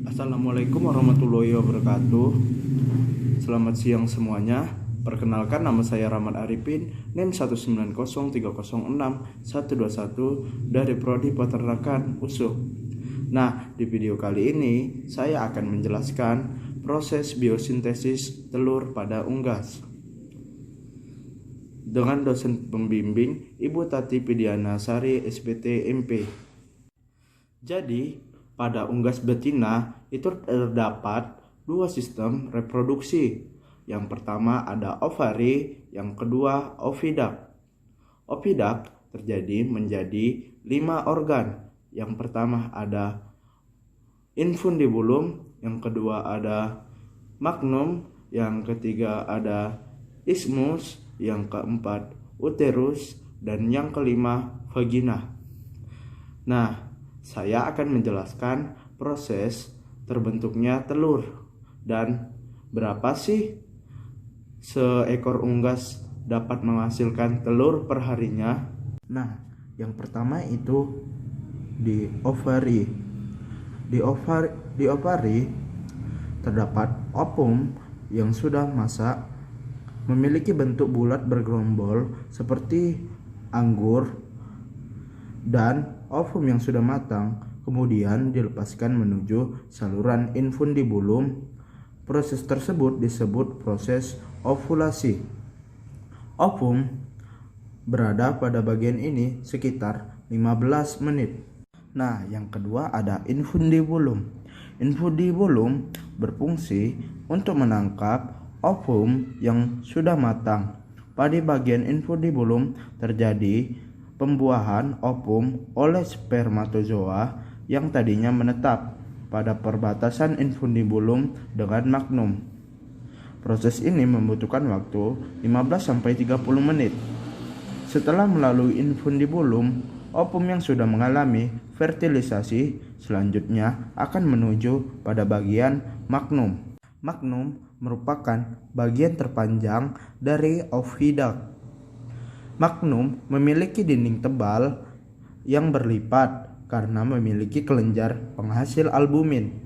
Assalamualaikum warahmatullahi wabarakatuh. Selamat siang semuanya. Perkenalkan, nama saya Rahmat Arifin, NIM 19030061121 dari Prodi Peternakan USUH. Nah, di video kali ini saya akan menjelaskan proses biosintesis telur pada unggas dengan dosen pembimbing Ibu Tati Pidiana Sari, SPT MP. Jadi, pada unggas betina itu terdapat dua sistem reproduksi. Yang pertama ada ovari, yang kedua oviduct. Oviduct terjadi menjadi 5 organ. Yang pertama ada infundibulum, yang kedua ada magnum, yang ketiga ada isthmus, yang keempat uterus, dan yang kelima vagina. Nah, saya akan menjelaskan proses terbentuknya telur dan berapa sih seekor unggas dapat menghasilkan telur perharinya. Nah, yang pertama itu di ovari. Di ovari terdapat ovum yang sudah masak, memiliki bentuk bulat bergerombol seperti anggur, dan ovum yang sudah matang kemudian dilepaskan menuju saluran infundibulum. Proses tersebut disebut proses ovulasi. Ovum berada pada bagian ini sekitar 15 menit. Nah, yang kedua ada infundibulum. Infundibulum berfungsi untuk menangkap ovum yang sudah matang. Pada bagian infundibulum terjadi pembuahan ovum oleh spermatozoa yang tadinya menetap pada perbatasan infundibulum dengan magnum. Proses ini membutuhkan waktu 15-30 menit. Setelah melalui infundibulum, ovum yang sudah mengalami fertilisasi selanjutnya akan menuju pada bagian magnum. Magnum merupakan bagian terpanjang dari oviduct. Magnum memiliki dinding tebal yang berlipat karena memiliki kelenjar penghasil albumin.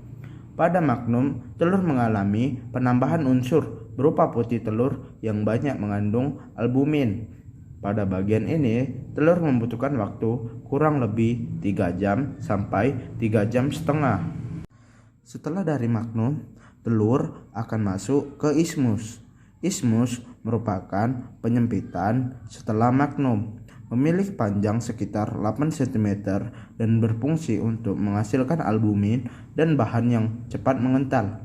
Pada magnum, telur mengalami penambahan unsur berupa putih telur yang banyak mengandung albumin. Pada bagian ini, telur membutuhkan waktu kurang lebih 3 jam sampai 3 jam setengah. Setelah dari magnum, telur akan masuk ke isthmus. Isthmus merupakan penyempitan setelah magnum, memiliki panjang sekitar 8 cm dan berfungsi untuk menghasilkan albumin dan bahan yang cepat mengental.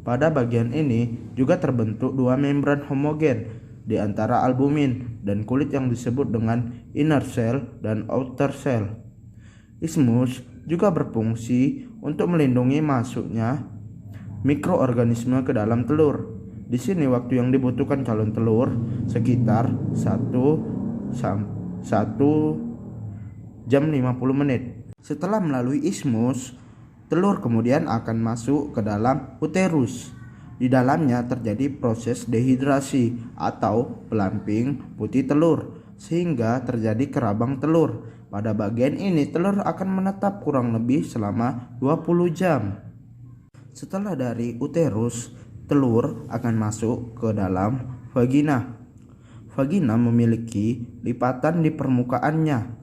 Pada bagian ini juga terbentuk dua membran homogen di antara albumin dan kulit yang disebut dengan inner cell dan outer cell. Isthmus juga berfungsi untuk melindungi masuknya mikroorganisme ke dalam telur. Di sini waktu yang dibutuhkan calon telur sekitar 1 jam 50 menit. Setelah melalui isthmus, telur kemudian akan masuk ke dalam uterus. Di dalamnya terjadi proses dehidrasi atau pelamping putih telur sehingga terjadi kerabang telur. Pada bagian ini telur akan menetap kurang lebih selama 20 jam. Setelah dari uterus, telur akan masuk ke dalam vagina. Vagina memiliki lipatan di permukaannya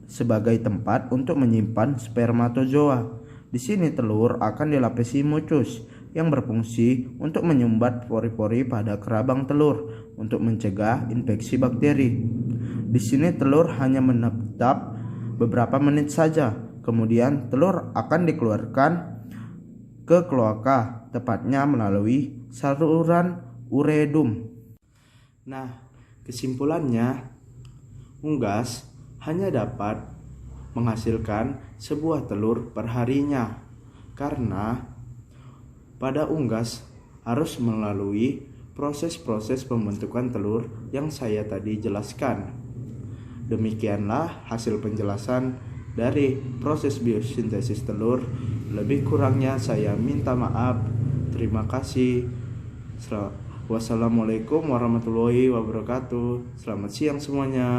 sebagai tempat untuk menyimpan spermatozoa. Di sini telur akan dilapisi mucus yang berfungsi untuk menyumbat pori-pori pada kerabang telur untuk mencegah infeksi bakteri. Di sini telur hanya menetap beberapa menit saja. Kemudian telur akan dikeluarkan ke kloaka, tepatnya melalui saluran ureum. Nah, kesimpulannya, unggas hanya dapat menghasilkan sebuah telur perharinya karena pada unggas harus melalui proses-proses pembentukan telur yang saya tadi jelaskan. Demikianlah hasil penjelasan dari proses biosintesis telur. Lebih kurangnya saya minta maaf. Terima kasih. Wassalamualaikum warahmatullahi wabarakatuh. Selamat siang semuanya.